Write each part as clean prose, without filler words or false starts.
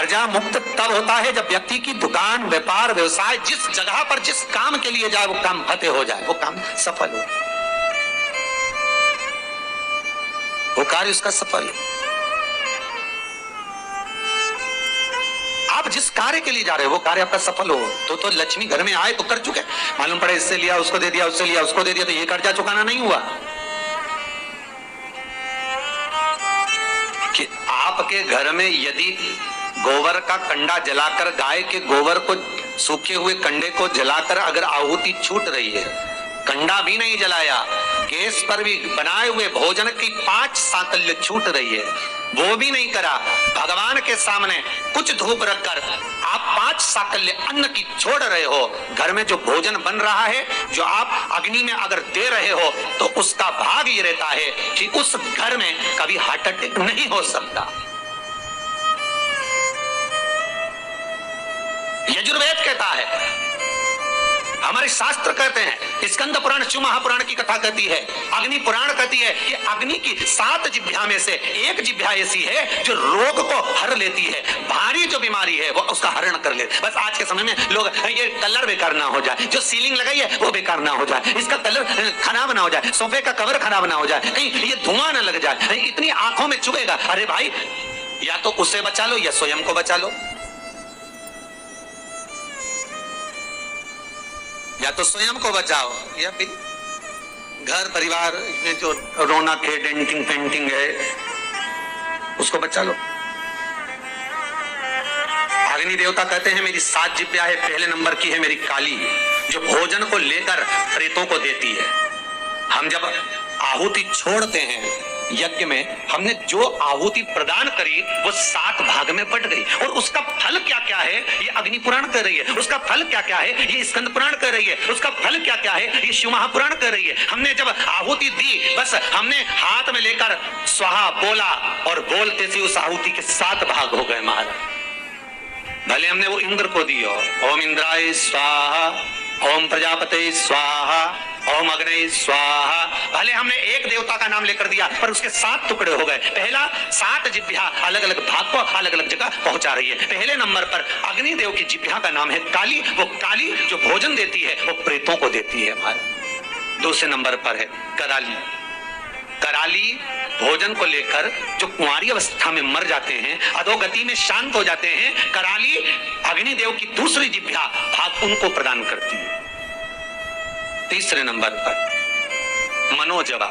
कर्जा मुक्त तब होता है जब व्यक्ति की दुकान, व्यापार, व्यवसाय, जिस जगह पर जिस काम के लिए जाए वो काम फतेह हो जाए, वो काम सफल हो, वो कार्य उसका सफल हो। आप जिस कार्य के लिए जा रहे हो वो कार्य आपका सफल हो तो लक्ष्मी घर में आए तो कर चुके। मालूम पड़े इससे लिया उसको दे दिया, उससे लिया उसको दे दिया, तो ये कर्जा चुकाना नहीं हुआ। कि आपके घर में यदि गोबर का कंडा जलाकर, गाय के गोबर को, सूखे हुए कंडे को जलाकर अगर आहुति छूट रही है, कंडा भी नहीं जलाया, गैस पर भी बनाए हुए भोजन की 5 साकल्य छूट रही है, वो भी नहीं करा, भगवान के सामने कुछ धूप रखकर आप 5 साकल्य अन्न की छोड़ रहे हो, घर में जो भोजन बन रहा है, जो आप अग्नि में अगर दे रहे हो, तो उसका भाग ये रहता है कि उस घर में कभी हार्ट अटैक नहीं हो सकता। यजुर्वेद कहता है, हमारे शास्त्र कहते हैं, स्कंद पुराण, शिव महापुराण की कथा कहती है, अग्नि पुराण कहती है कि अग्नि की 7 जिह्वा में से एक जिह्वा ऐसी है जो रोग को हर लेती है, भारी जो बीमारी है वो उसका हरण कर लेती है। बस आज के समय में लोग ये कलर बेकार ना हो जाए, जो सीलिंग लगाई है वो बेकार ना हो जाए, इसका कलर खराब ना हो जाए, सोफे का कवर खराब ना हो जाए, कहीं ये धुआं ना लग जाए, कहीं इतनी आंखों में चुभेगा। अरे भाई, या तो उसे बचा लो या स्वयं को बचा लो, या तो स्वयं को बचाओ या फिर घर परिवार में जो रौनक है, डेंटिंग पेंटिंग है, उसको बचा लो। अग्नि देवता कहते हैं मेरी 7 जिह्वा है, पहले नंबर की है मेरी काली, जो भोजन को लेकर प्रेतों को देती है। हम जब आहुति छोड़ते हैं यज्ञ में, हमने जो आहुति प्रदान करी वो 7 भाग में बट गई, और उसका फल क्या क्या है ये अग्नि पुराण कह रही है, उसका फल क्या क्या है ये स्कंद पुराण कह रही है, उसका फल क्या क्या है ये शिव महापुराण कह रही है। हमने जब आहुति दी, बस हमने हाथ में लेकर स्वाहा बोला और बोलते से उस आहुति के 7 भाग हो गए महाराज। भले हमने वो इंद्र को दी हो, ओम इंद्राय स्वाहा, ओम प्रजापते स्वाहा, ओम अग्नि स्वाहा, भले हमने एक देवता का नाम लेकर दिया पर उसके 7 टुकड़े हो गए। पहला 7 जिह्वा अलग अलग भाग को अलग अलग जगह पहुंचा रही है। पहले नंबर पर अग्निदेव की जिह्वा का नाम है काली, वो काली जो भोजन देती है वो प्रेतों को देती है हमारे। दूसरे नंबर पर है कराली। कराली भोजन को लेकर जो कुंवारी अवस्था में मर जाते हैं, अधोगति में शांत हो जाते हैं, कराली अग्निदेव की दूसरी जिह्वा भाग उनको प्रदान करती है। तीसरे नंबर पर मनोजवा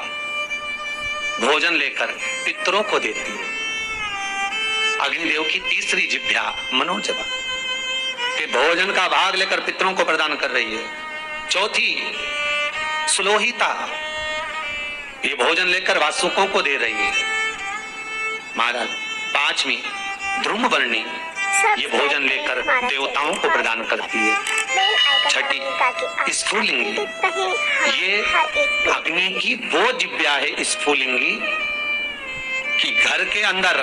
भोजन लेकर पितरों को देती है। अग्निदेव की तीसरी जिह्वा मनोजवा के भोजन का भाग लेकर पितरों को प्रदान कर रही है। चौथी सुलोहिता, ये भोजन लेकर वासुकों को दे रही है महाराज। 5वीं ध्रुमवर्णी, ये भोजन लेकर देवताओं को प्रदान करती है। 6ठी स्फुलिंगी, ये अग्नि की वो जिह्वा है स्फुलिंगी कि घर के अंदर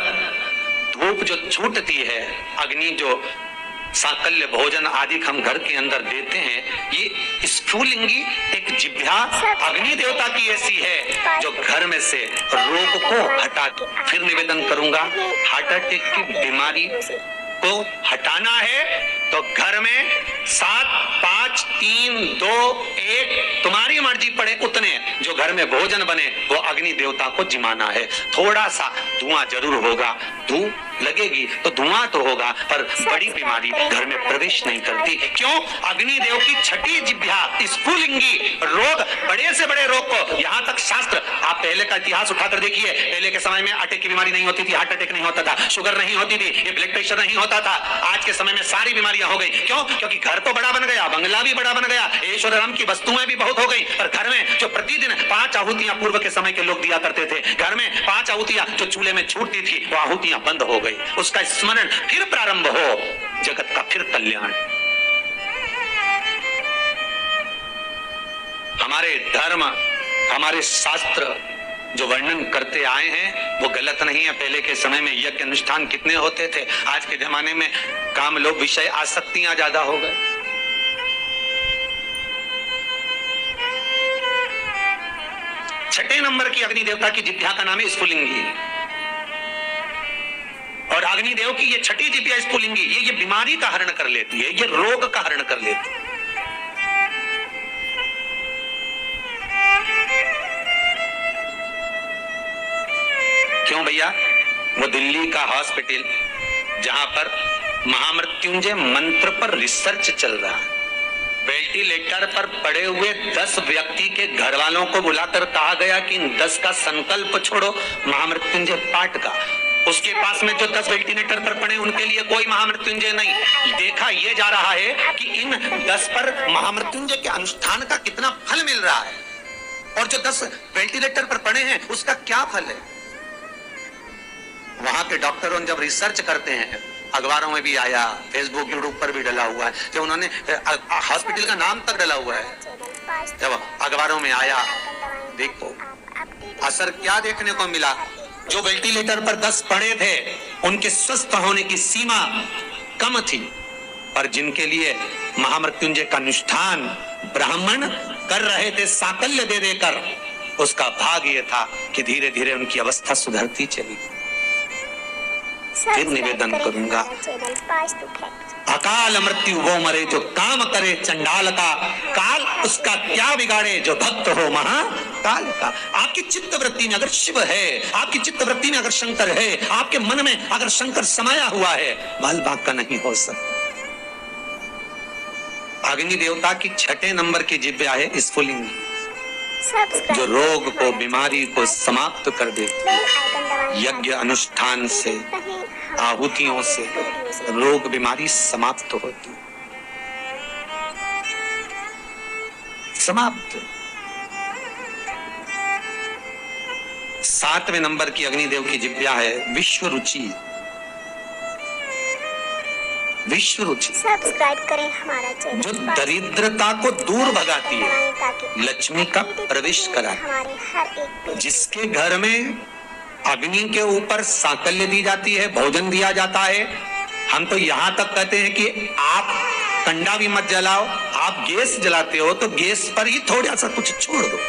धूप जो छूटती है, अग्नि जो साकल्य भोजन आदि हम घर के अंदर देते हैं, ये स्फुलिंगी एक जिह्वा अग्नि देवता की ऐसी है जो घर में से रोग को हटा। फिर निवेदन करूंगा, हार्ट अटैक की बीमारी को हटाना है तो घर में 7, 5, 3, 2, 1 तुम्हारी मर्जी पड़े उतने जो घर में भोजन बने वो अग्नि देवता को जिमाना है। थोड़ा सा धुआं जरूर होगा, धूप लगेगी तो धुआं तो होगा, पर बड़ी बीमारी घर में प्रवेश नहीं करती। क्यों? अग्निदेव की 6ठी जिह्वा स्फुलिंगी रोग, बड़े से बड़े रोग को, यहाँ तक शास्त्र, आप पहले का इतिहास उठाकर देखिए, पहले के समय में अटैक की बीमारी नहीं होती थी, हार्ट अटैक नहीं होता था, शुगर नहीं होती थी, ये ब्लड प्रेशर नहीं होता था। आज के समय में सारी बीमारियां हो गई। क्यों? क्योंकि घर तो बड़ा बन गया, बंगला भी बड़ा बन गया, ऐश्वर्य राम की वस्तुएं भी बहुत हो गई, पर घर में जो प्रतिदिन 5 आहुतियां पूर्व के समय के लोग दिया करते थे, घर में 5 आहुतियां जो चूल्हे में छूटती थी वो आहुतियां बंद हो गई। उसका स्मरण फिर प्रारंभ हो, जगत का फिर कल्याण। हमारे धर्म, हमारे शास्त्र जो वर्णन करते आए हैं वो गलत नहीं है। पहले के समय में यज्ञ अनुष्ठान कितने होते थे, आज के जमाने में काम लोग विषय आसक्तियां ज्यादा हो गए। छठे नंबर की अग्नि देवता की जिह्वा का नाम है स्फुलिंगी, और अग्निदेव की ये छठी जिपिया स्फुलिंगी ये बीमारी का हरण कर लेती है, ये रोग का हरण कर लेती है। क्यों भैया? वो दिल्ली का हॉस्पिटल जहां पर महामृत्युंजय मंत्र पर रिसर्च चल रहा है, वेंटिलेटर पर पड़े हुए 10 व्यक्ति के घर वालों को बुलाकर कहा गया कि इन 10 का संकल्प छोड़ो महामृत्युंजय पाठ का। उसके पास में जो 10 वेंटिलेटर पर पड़े उनके लिए कोई महामृत्युंजय नहीं। देखा यह जा रहा है कि इन 10 पर महामृत्युंजय के अनुष्ठान का कितना फल मिल रहा है, और जो 10 वेंटिलेटर पर पड़े हैं उसका क्या फल है। वहां के डॉक्टरों जब रिसर्च करते हैं, अखबारों में भी आया, फेसबुक यूट्यूब पर भी डला हुआ है, जो उन्होंने हॉस्पिटल का नाम तक डला हुआ है, जब अखबारों में आया, देखो असर क्या देखने को मिला। जो वेंटिलेटर पर 10 पड़े थे उनके स्वस्थ होने की सीमा कम थी, पर जिनके लिए महामृत्युंजय का अनुष्ठान ब्राह्मण कर रहे थे साकल्य दे देकर, उसका भाग ये था कि धीरे धीरे उनकी अवस्था सुधरती चली। फिर निवेदन करूंगा, अकाल मृत्यु वो मरे जो काम करे चंडाल का, काल उसका क्या बिगाड़े जो भक्त हो महाकाल का। आपकी चित्त वृत्ति में अगर शिव है, आपकी चित्त वृत्ति में अगर शंकर है, आपके मन में अगर शंकर समाया हुआ है, बाल बांका का नहीं हो सकता। अग्नि देवता की 6 नंबर की जिब्या है स्फुलिंगी, जो रोग को, बीमारी को समाप्त कर देती है। यज्ञ अनुष्ठान से, आहुतियों से रोग बीमारी समाप्त होती, समाप्त। 7वें नंबर की अग्निदेव की जिब्या है विश्व रुचि। विश्व रुचि सब्सक्राइब करें हमारा चैनल, जो दरिद्रता को दूर भगाती है, लक्ष्मी का प्रवेश कराती, जिसके घर में अग्नि के ऊपर साकल्य दी जाती है, भोजन दिया जाता है। हम तो यहाँ तक कहते हैं कि आप कंडा भी मत जलाओ, आप गैस जलाते हो तो गैस पर ही थोड़ा सा कुछ छोड़ दो।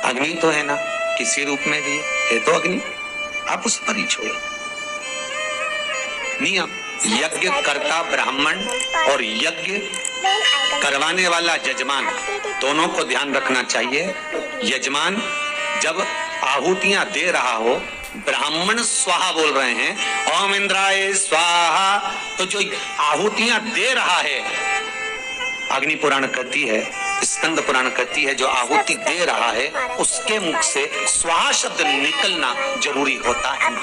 अग्नि तो है ना, किसी रूप में भी है तो अग्नि, आप उस पर ही छोड़ो। नियम, यज्ञ करता ब्राह्मण और यज्ञ करवाने वाला यजमान, दोनों को ध्यान रखना चाहिए। यजमान जब आहुतियां दे रहा हो, ब्राह्मण स्वाहा बोल रहे हैं, ओम इंद्राय स्वाहा, तो जो आहुतियां दे रहा है, अग्नि पुराण कहती है, स्कंद पुराण कहती है, जो आहुति दे रहा है उसके मुख से स्वाहा शब्द निकलना जरूरी होता है।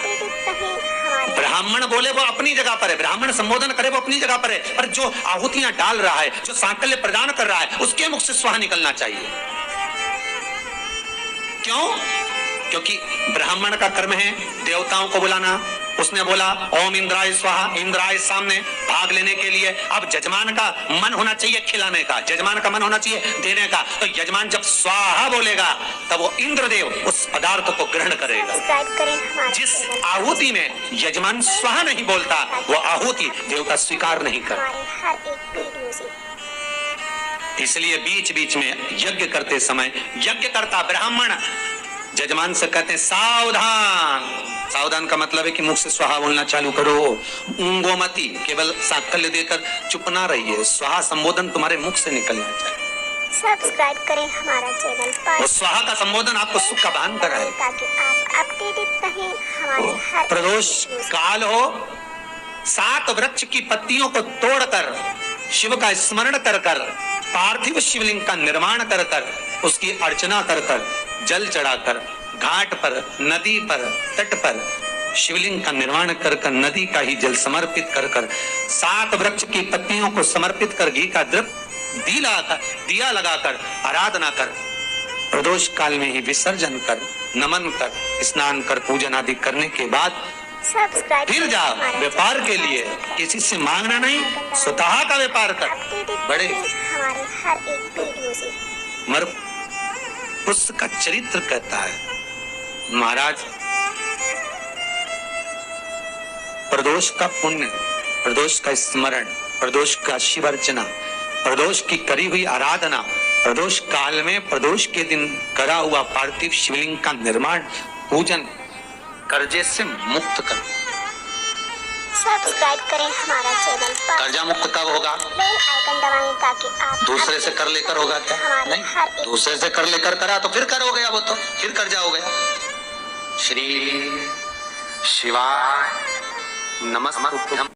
ब्राह्मण बोले वो अपनी जगह पर है, ब्राह्मण संबोधन करे वो अपनी जगह पर है, पर जो आहुतियां डाल रहा है, जो सांकल्य प्रदान कर रहा है, उसके मुख से स्वाहा निकलना चाहिए। क्यों? क्योंकि ब्राह्मण का कर्म है देवताओं को बुलाना। उसने बोला ओम इंद्राय स्वाहा, इंद्राय सामने भाग लेने के लिए। अब यजमान का मन होना चाहिए खिलाने का, यजमान का मन होना चाहिए देने का। तो यजमान जब स्वाहा बोलेगा तब वो इंद्रदेव उस पदार्थ को ग्रहण करेगा। जिस आहुति में यजमान स्वाहा नहीं बोलता, वो आहुति देवता स्वीकार नहीं करता। इसलिए बीच बीच में यज्ञ करते समय यज्ञ करता ब्राह्मण यजमान से कहते हैं सावधान। सावधान का मतलब है कि मुख से स्वाहा बोलना चालू करो, ऊंगो मती, केवल साकल्य देकर चुप ना रहिए, स्वाहा संबोधन तुम्हारे मुख से निकलना चाहिए। सब्सक्राइब करें हमारा चैनल पर, वो स्वाहा का संबोधन आपको सुख का भान कराए, ताकि आप अपडेटेड रहें हमारे हर प्रदोष काल हो। 7 वृक्ष की पत्तियों को तोड़कर शिव का स्मरण कर कर, पार्थिव शिवलिंग का निर्माण कर कर, उसकी अर्चना कर कर, जल चढ़ाकर, घाट पर, नदी पर, तट पर शिवलिंग का निर्माण कर कर, नदी का ही जल समर्पित कर कर, 7 वृक्ष की पत्तियों को समर्पित कर, घी का दिया लगाकर आराधना कर, प्रदोष काल में ही विसर्जन कर, नमन कर, स्नान कर, पूजन आदि करने के बाद फिर जाओ व्यापार के लिए। किसी से मांगना नहीं, स्वतः का व्यापार कर। बड़े हमारे हर एक वीडियो से मर उसका चरित्र कहता है महाराज, प्रदोष का पुण्य, प्रदोष का स्मरण, प्रदोष का शिव अर्चना, प्रदोष की करी हुई आराधना, प्रदोष काल में प्रदोष के दिन करा हुआ पार्थिव शिवलिंग का निर्माण, पूजन कर्जे से मुक्त कर। सब्सक्राइब करें हमारा चैनल पर। कर्जा मुक्त कब होगा? बेल आइकन दबाएं ताकि आप दूसरे से कर लेकर होगा क्या? हमारे नहीं, हर एक दूसरे से कर लेकर करा तो फिर कर हो गया, वो तो फिर कर्जा हो गया। श्री शिवाय नमस्तुभ्यं।